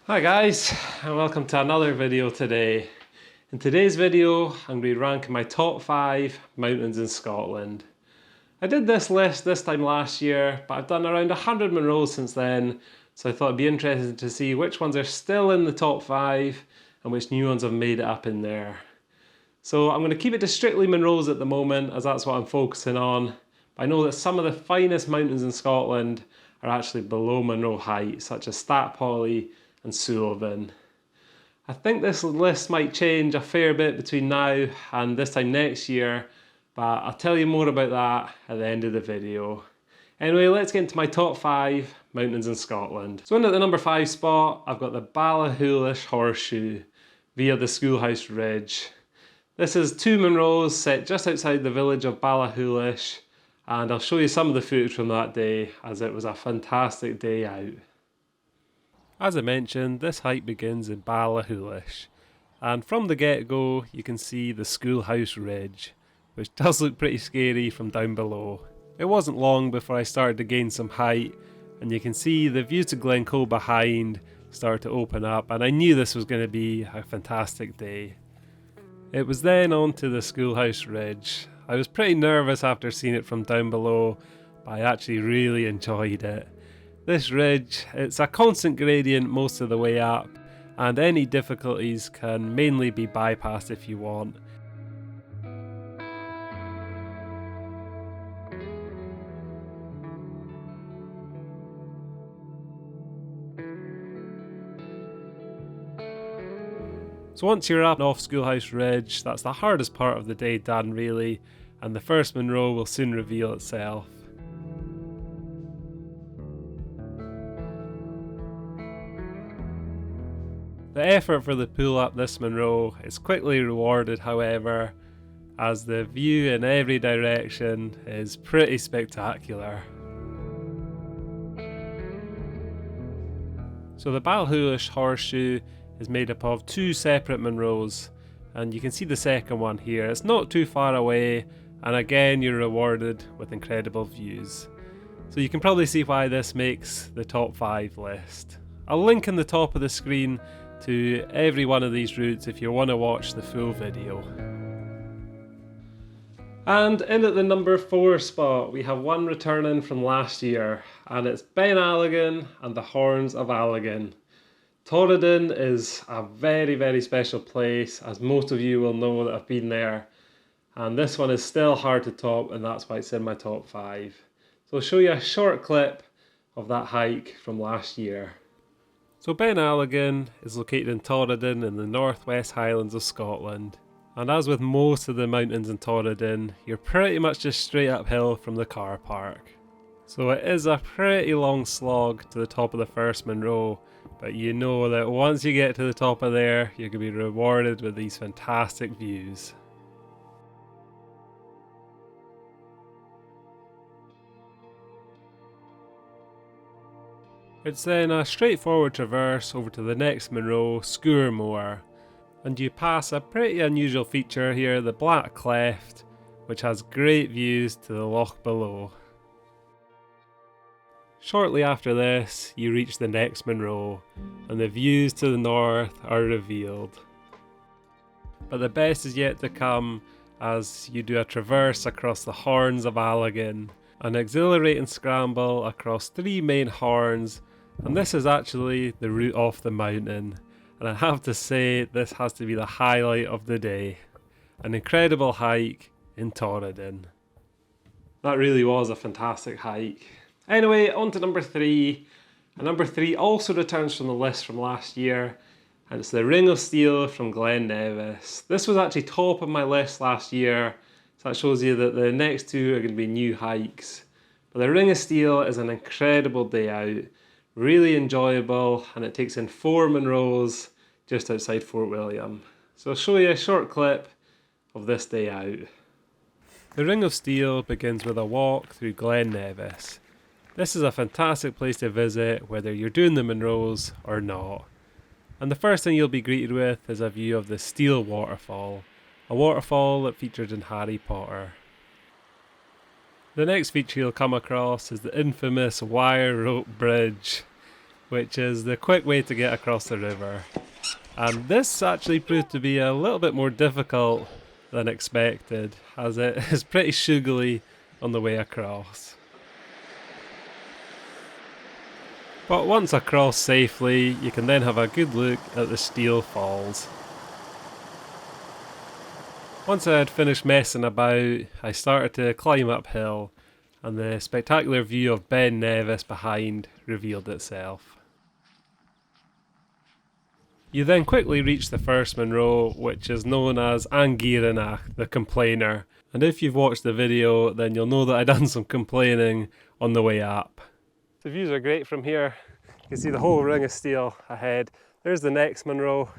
Hi guys, and welcome to another video today. In today's video, I'm going to be ranking my top 5 mountains in Scotland. I did this list this time last year, but I've done around 100 Munros since then, so I thought it'd be interesting to see which ones are still in the top 5 and which new ones have made it up in there. So I'm going to keep it to strictly Munros at the moment, as that's what I'm focusing on. But I know that some of the finest mountains in Scotland are actually below Munro height, such as Stackpolly and Sullivan. I think this list might change a fair bit between now and this time next year, but I'll tell you more about that at the end of the video. Anyway, let's get into my top 5 mountains in Scotland. So in at the number 5 spot, I've got the Ballachulish Horseshoe via the Schoolhouse Ridge. This is 2 Munros set just outside the village of Ballachulish, and I'll show you some of the footage from that day, as it was a fantastic day out. As I mentioned, this hike begins in Ballachulish, and from the get-go you can see the Schoolhouse Ridge, which does look pretty scary from down below. It wasn't long before I started to gain some height, and you can see the view to Glencoe behind start to open up, and I knew this was going to be a fantastic day. It was then on to the Schoolhouse Ridge. I was pretty nervous after seeing it from down below, but I actually really enjoyed it. This ridge, it's a constant gradient most of the way up, and any difficulties can mainly be bypassed if you want. So once you're up off Schoolhouse Ridge, that's the hardest part of the day done really, and the first Munro will soon reveal itself. The effort for the pull up this Munro is quickly rewarded, however, as the view in every direction is pretty spectacular. So the Ballachulish Horseshoe is made up of 2 separate Munros, and you can see the second one here. It's not too far away, and again you're rewarded with incredible views. So you can probably see why this makes the top 5 list. I'll link in the top of the screen to every one of these routes if you want to watch the full video. And in at the number 4 spot we have one returning from last year, and it's Ben Alligin and the Horns of Alligin. Torridon is a very special place, as most of you will know that have been there, and this one is still hard to top, and that's why it's in my top 5. So I'll show you a short clip of that hike from last year. So Ben Alligin is located in Torridon in the northwest Highlands of Scotland, and as with most of the mountains in Torridon, you're pretty much just straight uphill from the car park. So it is a pretty long slog to the top of the first Munro, but you know that once you get to the top of there, you're going to be rewarded with these fantastic views. It's then a straightforward traverse over to the next Munro, Scourmore, and you pass a pretty unusual feature here, the Black Cleft, which has great views to the loch below. Shortly after this, you reach the next Munro, and the views to the north are revealed. But the best is yet to come as you do a traverse across the Horns of Alligin, an exhilarating scramble across 3 main horns, and this is actually the route off the mountain, and I have to say this has to be the highlight of the day. An incredible hike in Torridon. That really was a fantastic hike. Anyway, on to number 3. And number 3 also returns from the list from last year, and it's the Ring of Steall from Glen Nevis. This was actually top of my list last year, so that shows you that the next 2 are going to be new hikes. But the Ring of Steall is an incredible day out, really enjoyable, and it takes in 4 Munros just outside Fort William. So I'll show you a short clip of this day out. The Ring of Steall begins with a walk through Glen Nevis. This is a fantastic place to visit whether you're doing the Munros or not. And the first thing you'll be greeted with is a view of the Steall waterfall, a waterfall that featured in Harry Potter. The next feature you'll come across is the infamous wire rope bridge. which is the quick way to get across the river. And this actually proved to be a little bit more difficult than expected, as it is pretty sugary on the way across. But once across safely, you can then have a good look at the Steall Falls. Once I had finished messing about, I started to climb uphill, and the spectacular view of Ben Nevis behind revealed itself. You then quickly reach the first Munro, which is known as Aonach, the Complainer, and if you've watched the video then you'll know that I done some complaining on the way up. The views are great from here. You can see the whole Ring of Steall ahead. There's the next Munro,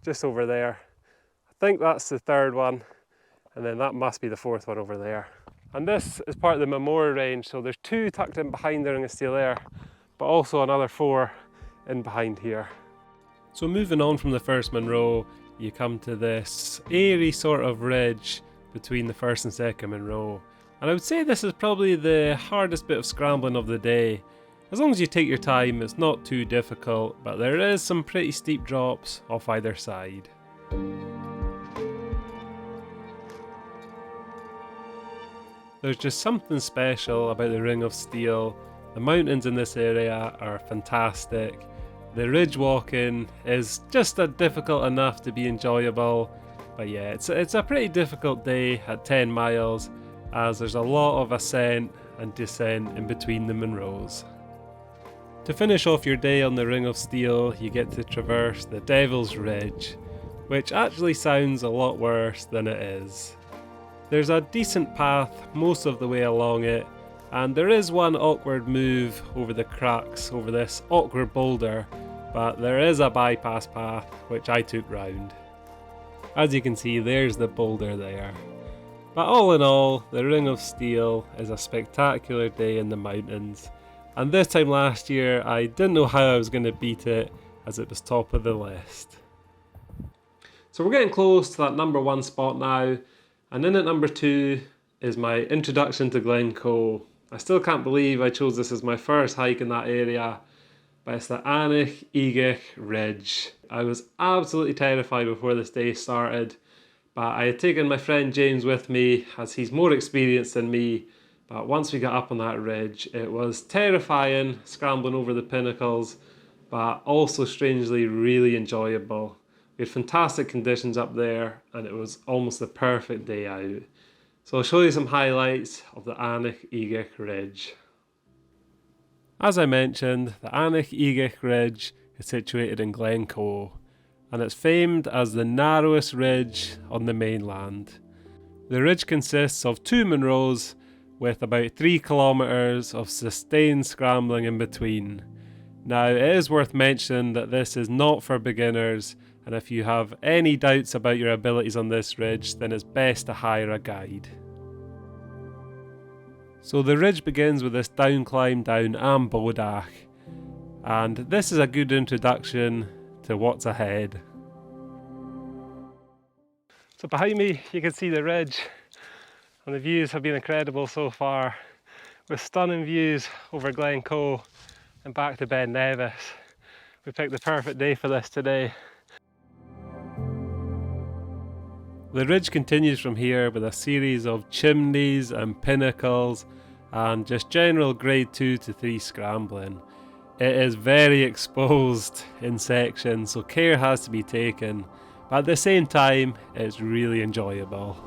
just over there. I think that's the third one, and then that must be the fourth one over there. And this is part of the Memorial range, so there's 2 tucked in behind the Ring of Steall there, but also another 4 in behind here. So moving on from the first Munro, you come to this airy sort of ridge between the first and second Munro. And I would say this is probably the hardest bit of scrambling of the day. As long as you take your time, it's not too difficult, but there is some pretty steep drops off either side. There's just something special about the Ring of Steall. The mountains in this area are fantastic. The ridge walking is just difficult enough to be enjoyable, but yeah, it's a pretty difficult day at 10 miles, as there's a lot of ascent and descent in between the Munros. To finish off your day on the Ring of Steall, you get to traverse the Devil's Ridge, which actually sounds a lot worse than it is. There's a decent path most of the way along it, and there is one awkward move over the cracks over this awkward boulder, but there is a bypass path which I took round. As you can see, there's the boulder there. But all in all, the Ring of Steall is a spectacular day in the mountains, and this time last year I didn't know how I was going to beat it, as it was top of the list. So we're getting close to that number 1 spot now, and in at number 2 is my introduction to Glencoe. I still can't believe I chose this as my first hike in that area, but it's the Aonach Eagach Ridge. I was absolutely terrified before this day started, but I had taken my friend James with me as he's more experienced than me. But once we got up on that ridge, it was terrifying scrambling over the pinnacles, but also strangely really enjoyable. We had fantastic conditions up there, and it was almost the perfect day out. So I'll show you some highlights of the Aonach Eagach Ridge. As I mentioned, the Aonach Eagach Ridge is situated in Glencoe, and it's famed as the narrowest ridge on the mainland. The ridge consists of 2 Munros with about 3 kilometres of sustained scrambling in between. Now, it is worth mentioning that this is not for beginners, and if you have any doubts about your abilities on this ridge, then it's best to hire a guide. So the ridge begins with this down climb down Aonach, and this is a good introduction to what's ahead. So behind me you can see the ridge, and the views have been incredible so far, with stunning views over Glencoe and back to Ben Nevis. We picked the perfect day for this today. The ridge continues from here with a series of chimneys and pinnacles and just general grade 2 to 3 scrambling. It is very exposed in sections, so care has to be taken, but at the same time it's really enjoyable.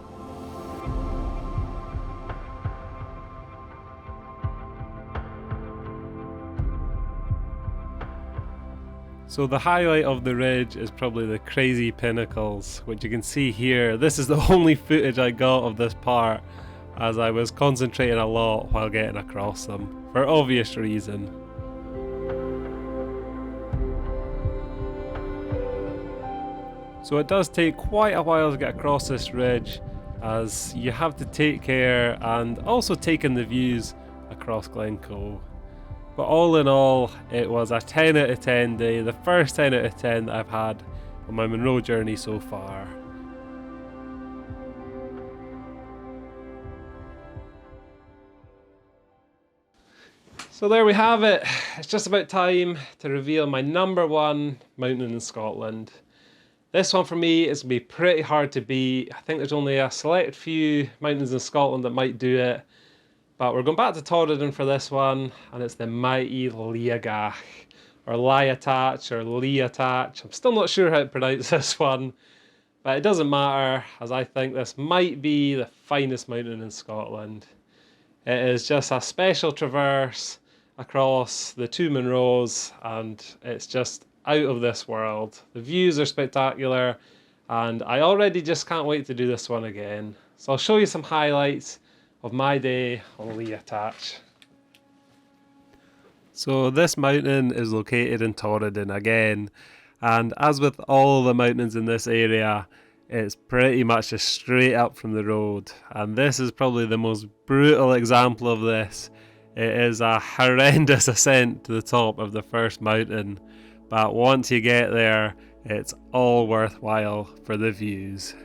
So the highlight of the ridge is probably the crazy pinnacles, which you can see here. This is the only footage I got of this part, as I was concentrating a lot while getting across them, for obvious reason. So it does take quite a while to get across this ridge, as you have to take care and also take in the views across Glencoe. But all in all, it was a 10 out of 10 day, the first 10 out of 10 that I've had on my Munro journey so far. So there we have it. It's just about time to reveal my #1 mountain in Scotland. This one for me is going to be pretty hard to beat. I think there's only a select few mountains in Scotland that might do it. But we're going back to Torridon for this one, and it's the mighty Liathach, or Liathach, or Liathach. I'm still not sure how to pronounce this one, but it doesn't matter, as I think this might be the finest mountain in Scotland. It is just a special traverse across the two Munros, and it's just out of this world. The views are spectacular, and I already just can't wait to do this one again. So I'll show you some highlights of my day on Liathach. So this mountain is located in Torridon again, and as with all the mountains in this area, it's pretty much just straight up from the road, and this is probably the most brutal example of this. It is a horrendous ascent to the top of the first mountain, but once you get there, it's all worthwhile for the views.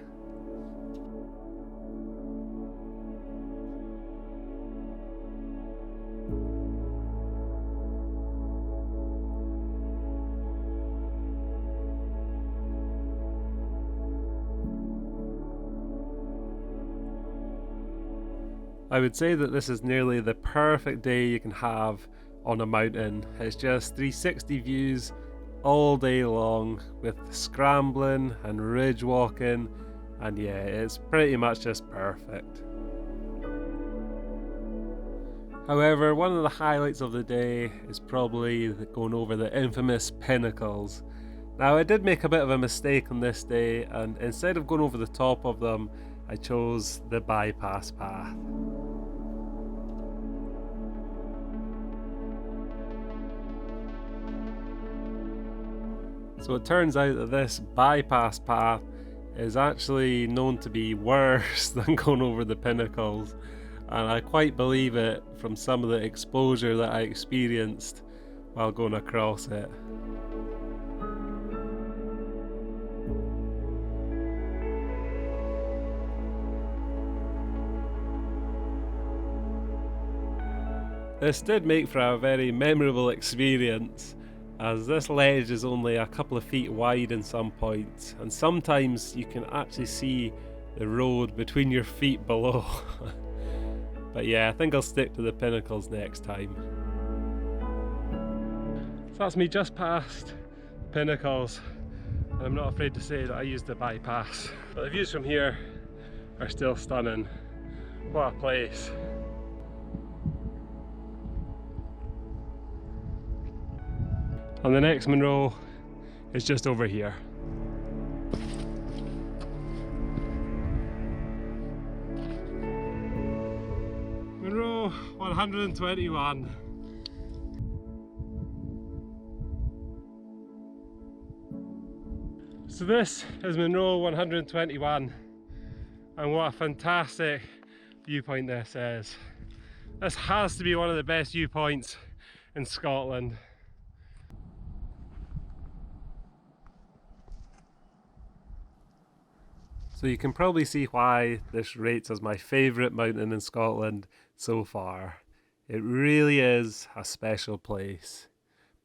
I would say that this is nearly the perfect day you can have on a mountain. It's just 360 views all day long with scrambling and ridge walking, and yeah, it's pretty much just perfect. However, one of the highlights of the day is probably going over the infamous pinnacles. Now, I did make a bit of a mistake on this day, and instead of going over the top of them, I chose the bypass path. So it turns out that this bypass path is actually known to be worse than going over the pinnacles, and I quite believe it from some of the exposure that I experienced while going across it. This did make for a very memorable experience, as this ledge is only a couple of feet wide in some points, and sometimes you can actually see the road between your feet below. But yeah, I think I'll stick to the pinnacles next time. So that's me just past the pinnacles, and I'm not afraid to say that I used the bypass. But the views from here are still stunning. What a place. And the next Munro is just over here. Munro 121. So this is Munro 121, and what a fantastic viewpoint this is. This has to be one of the best viewpoints in Scotland. So you can probably see why this rates as my favourite mountain in Scotland so far. It really is a special place.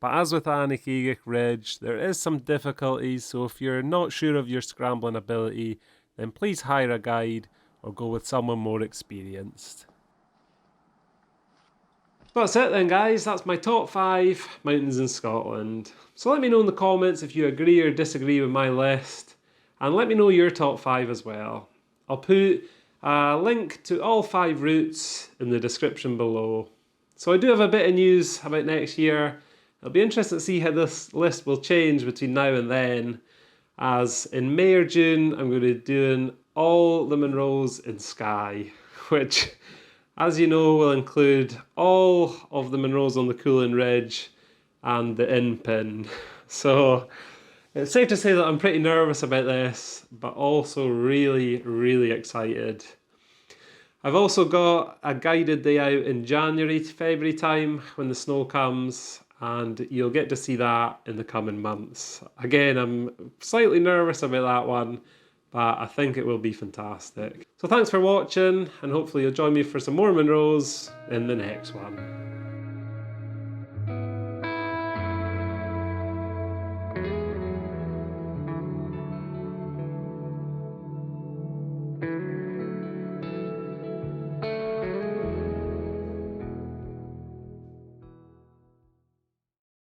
But as with Aonach Eagach Ridge, there is some difficulties, so if you're not sure of your scrambling ability, then please hire a guide or go with someone more experienced. That's it then guys, that's my top 5 mountains in Scotland. So let me know in the comments if you agree or disagree with my list. And let me know your top 5 as well. I'll put a link to all 5 routes in the description below. So I do have a bit of news about next year. It'll be interesting to see how this list will change between now and then, as in May or June I'm going to be doing all the Munros in Skye, which, as you know, will include all of the Munros on the Coolin Ridge and the Inpin. So it's safe to say that I'm pretty nervous about this, but also really excited. I've also got a guided day out in January to February time when the snow comes, and you'll get to see that in the coming months. Again, I'm slightly nervous about that one, but I think it will be fantastic. So thanks for watching, and hopefully you'll join me for some more Munros in the next one.